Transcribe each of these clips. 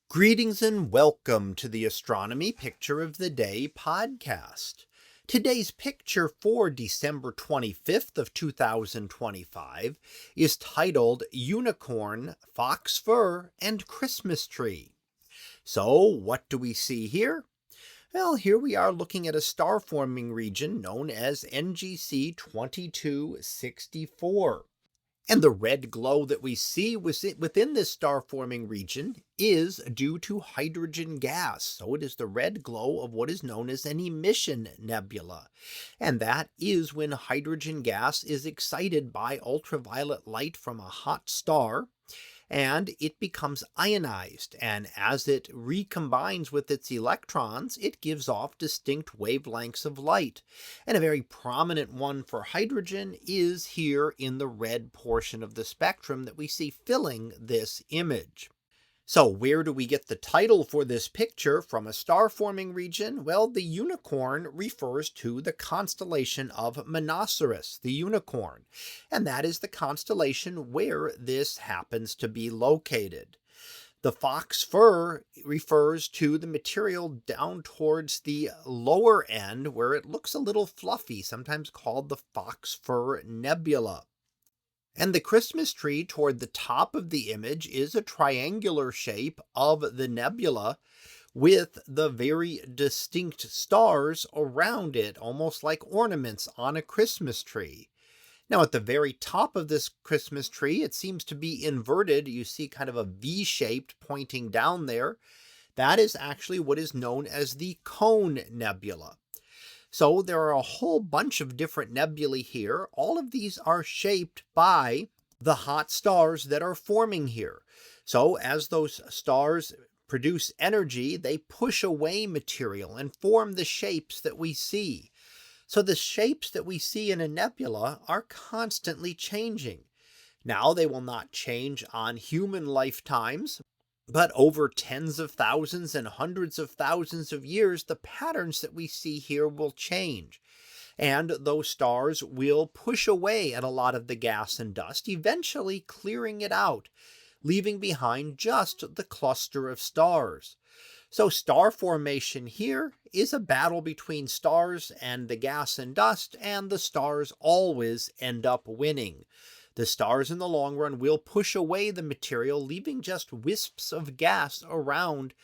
Greetings and welcome to the Astronomy Picture of the Day podcast. Today's picture for December 25th of 2025 is titled Unicorn, Fox Fur, and Christmas Tree. So what do we see here? Well, here we are looking at a star-forming region known as NGC 2264. And the red glow that we see within this star-forming region is due to hydrogen gas. So it is the red glow of what is known as an emission nebula. And that is when hydrogen gas is excited by ultraviolet light from a hot star, and it becomes ionized, and as it recombines with its electrons, it gives off distinct wavelengths of light. And a very prominent one for hydrogen is here in the red portion of the spectrum that we see filling this image. So where do we get the title for this picture from a star-forming region? Well, the unicorn refers to the constellation of Monoceros, the unicorn, and that is the constellation where this happens to be located. The fox fur refers to the material down towards the lower end where it looks a little fluffy, sometimes called the Fox Fur Nebula. And the Christmas tree toward the top of the image is a triangular shape of the nebula with the very distinct stars around it, almost like ornaments on a Christmas tree. Now at the very top of this Christmas tree, it seems to be inverted. You see kind of a V-shaped pointing down there. That is actually what is known as the cone nebula. So there are a whole bunch of different nebulae here. All of these are shaped by the hot stars that are forming here. So as those stars produce energy, they push away material and form the shapes that we see. So the shapes that we see in a nebula are constantly changing. Now they will not change on human lifetimes, but over tens of thousands and hundreds of thousands of years, the patterns that we see here will change. And those stars will push away at a lot of the gas and dust, eventually clearing it out, leaving behind just the cluster of stars. So star formation here is a battle between stars and the gas and dust, and the stars always end up winning. The stars in the long run will push away the material, leaving just wisps of gas around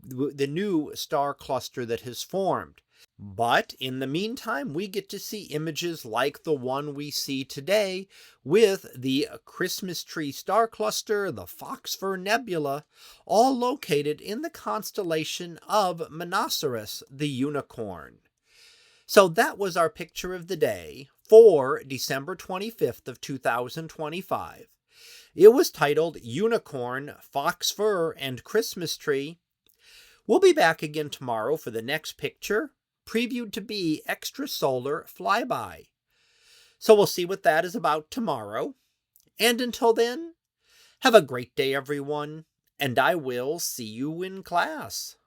the new star cluster that has formed. But in the meantime, we get to see images like the one we see today with the Christmas tree star cluster, the Fox Fur Nebula, all located in the constellation of Monoceros, the unicorn. So that was our picture of the day for December 25th of 2025. It was titled Unicorn, Fox Fur, and Christmas Tree. We'll be back again tomorrow for the next picture, previewed to be Extrasolar Flyby. So we'll see what that is about tomorrow. And until then, have a great day, everyone, and I will see you in class.